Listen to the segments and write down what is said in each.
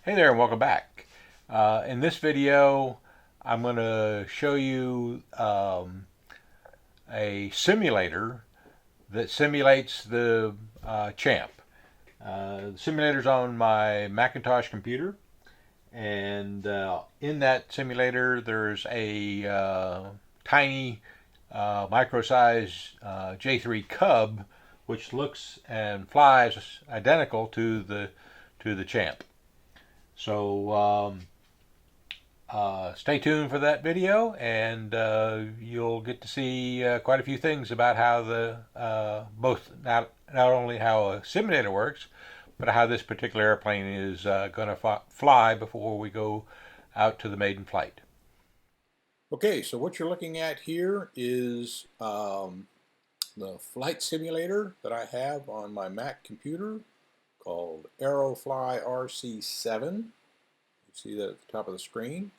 Hey there and welcome back. In this video, I'm going to show you a simulator that simulates the Champ. The simulator's on my Macintosh computer, and in that simulator, there's a tiny micro-size J3 Cub, which looks and flies identical to the Champ. So stay tuned for that video, and you'll get to see quite a few things about how the both not only how a simulator works, but how this particular airplane is going to fly before we go out to the maiden flight. Okay, so what you're looking at here is the flight simulator that I have on my Mac computer called Aerofly RC7. You see that at the top of the screen.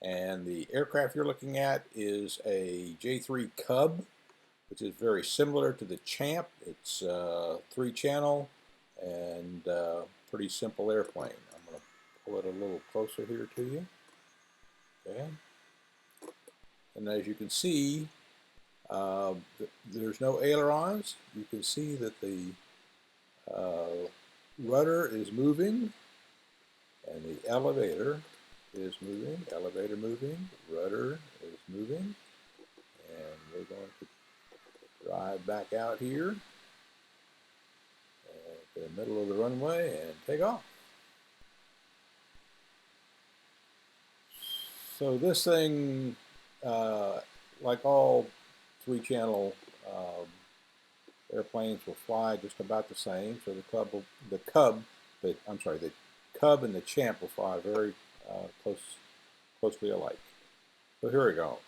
And the aircraft you're looking at is a J3 Cub, which is very similar to the Champ. It's 3-channel and pretty simple airplane. I'm going to pull it a little closer here to you. Okay. And as you can see, there's no ailerons. You can see that the rudder is moving and the elevator is moving. Elevator moving, rudder is moving. And we're going to drive back out here at the middle of the runway and take off. So this thing, like all 3-channel airplanes, will fly just about the same. So the Cub and the Champ will fly very closely alike. So here we go.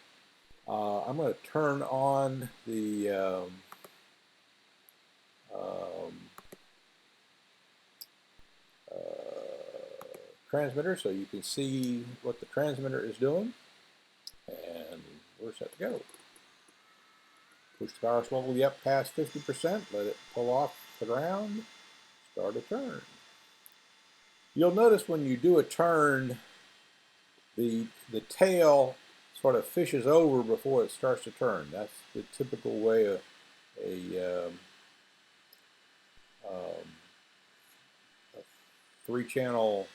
I'm going to turn on the transmitter so you can see what the transmitter is doing. And we're set to go. Push the power slowly up past 50%, let it pull off the ground, start a turn. You'll notice when you do a turn, the tail sort of fishes over before it starts to turn. That's the typical way a 3-channel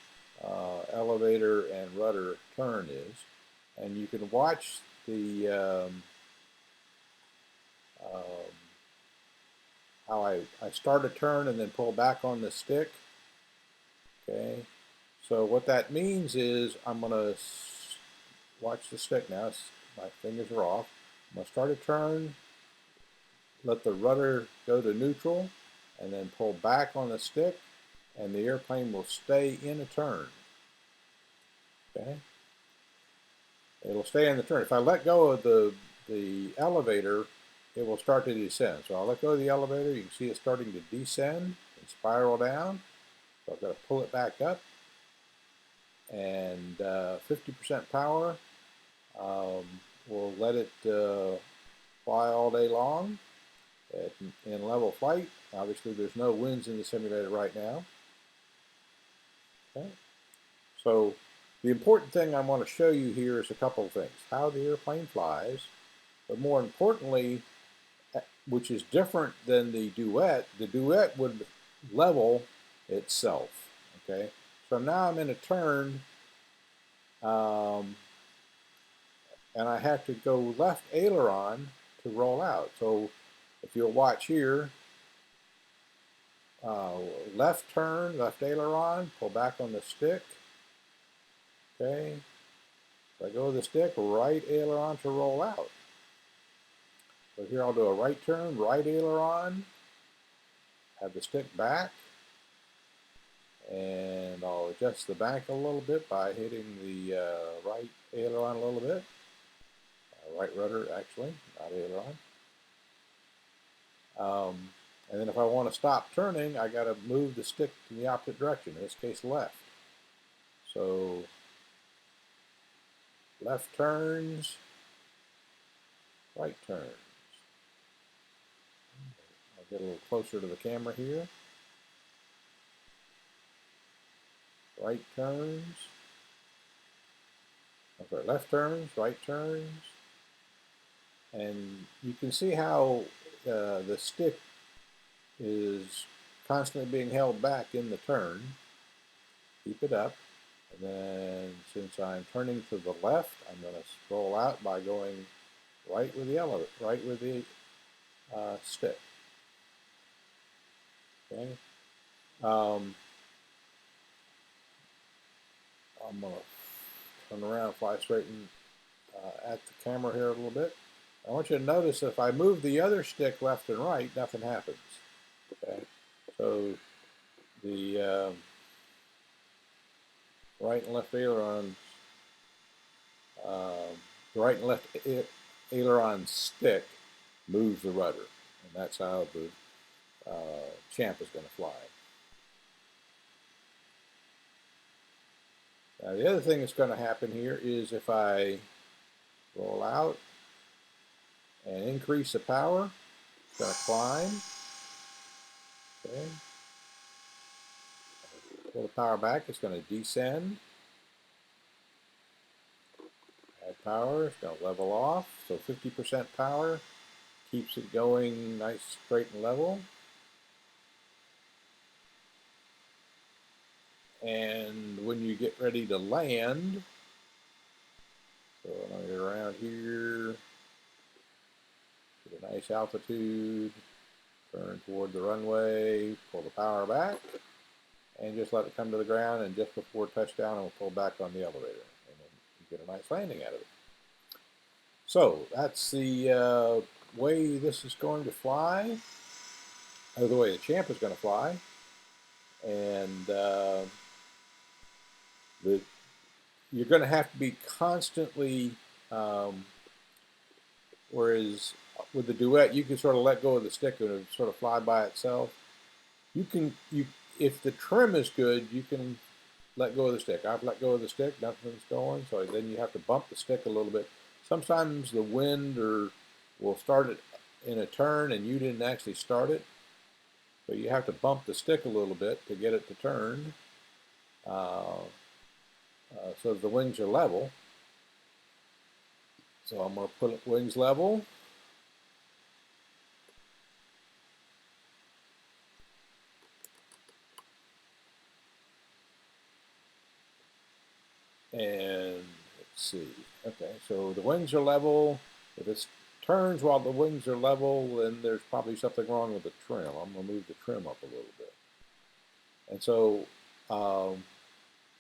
elevator and rudder turn is. And you can watch the how I start a turn and then pull back on the stick. Okay, so what that means is I'm going to watch the stick now. My fingers are off. I'm going to start a turn, let the rudder go to neutral, and then pull back on the stick, and the airplane will stay in a turn. Okay, it'll stay in the turn. If I let go of the elevator, it will start to descend. So I'll let go of the elevator. You can see it starting to descend and spiral down. So I've got to pull it back up, and 50% power. We'll let it fly all day long in level flight. Obviously, there's no winds in the simulator right now. Okay. So the important thing I want to show you here is a couple of things. How the airplane flies, but more importantly, which is different than the duet would level itself. Okay. So now I'm in a turn, and I have to go left aileron to roll out. So if you'll watch here, left turn, left aileron, pull back on the stick. Okay. If I go with the stick, right aileron to roll out. So here I'll do a right turn, right aileron, have the stick back, and I'll adjust the bank a little bit by hitting the right aileron a little bit. Right rudder, actually, not aileron. And then if I want to stop turning, I got to move the stick in the opposite direction, in this case left. So left turns, right turns. I'll get a little closer to the camera here. right turns, I'm sorry, left turns, right turns, and you can see how the stick is constantly being held back in the turn. Keep it up, and then since I'm turning to the left, I'm going to scroll out by going right with the elevator, right with the stick. Okay. I'm going to turn around, fly straight at the camera here a little bit. I want you to notice if I move the other stick left and right, nothing happens. Okay. So the right and left ailerons, the right and left aileron stick moves the rudder, and that's how the champ is going to fly. Now the other thing that's going to happen here is if I roll out and increase the power, it's going to climb. Okay. Pull the power back, it's going to descend. Add power, it's going to level off. So 50% power keeps it going nice, straight, and level. And when you get ready to land, so I'm going to get around here, get a nice altitude, turn toward the runway, pull the power back, and just let it come to the ground, and just before touchdown, I'll pull back on the elevator, and then you get a nice landing out of it. So that's the way this is going to fly, or the way the champ is going to fly, and you're going to have to be constantly, whereas with the duet, you can sort of let go of the stick and it'll sort of fly by itself. If the trim is good, you can let go of the stick. I've let go of the stick, nothing's going, so then you have to bump the stick a little bit. Sometimes the wind will start it in a turn and you didn't actually start it, so you have to bump the stick a little bit to get it to turn, so the wings are level. So I'm going to put it wings level. And let's see. Okay, so the wings are level. If it turns while the wings are level, then there's probably something wrong with the trim. I'm going to move the trim up a little bit. And so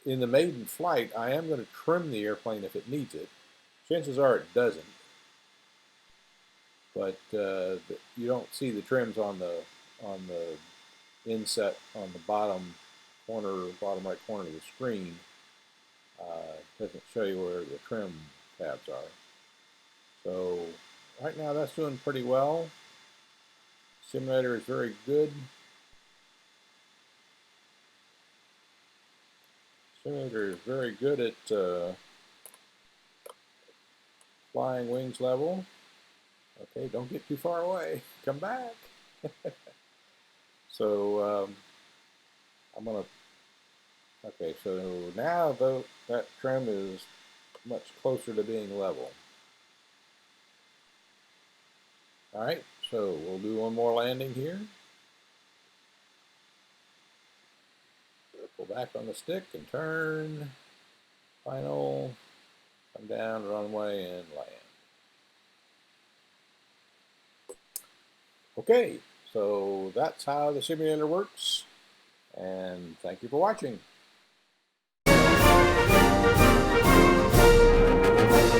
in the maiden flight, I am going to trim the airplane if it needs it. Chances are it doesn't. But you don't see the trims on the inset on the bottom right corner of the screen. Doesn't show you where the trim tabs are. So right now that's doing pretty well. Simulator is very good. Simulator is very good at flying wings level. Okay, don't get too far away. Come back. So I'm gonna. Okay, so now that trim is much closer to being level. All right, so we'll do one more landing here. Pull back on the stick and turn. Final. Come down, runway, and land. Okay, so that's how the simulator works, and thank you for watching.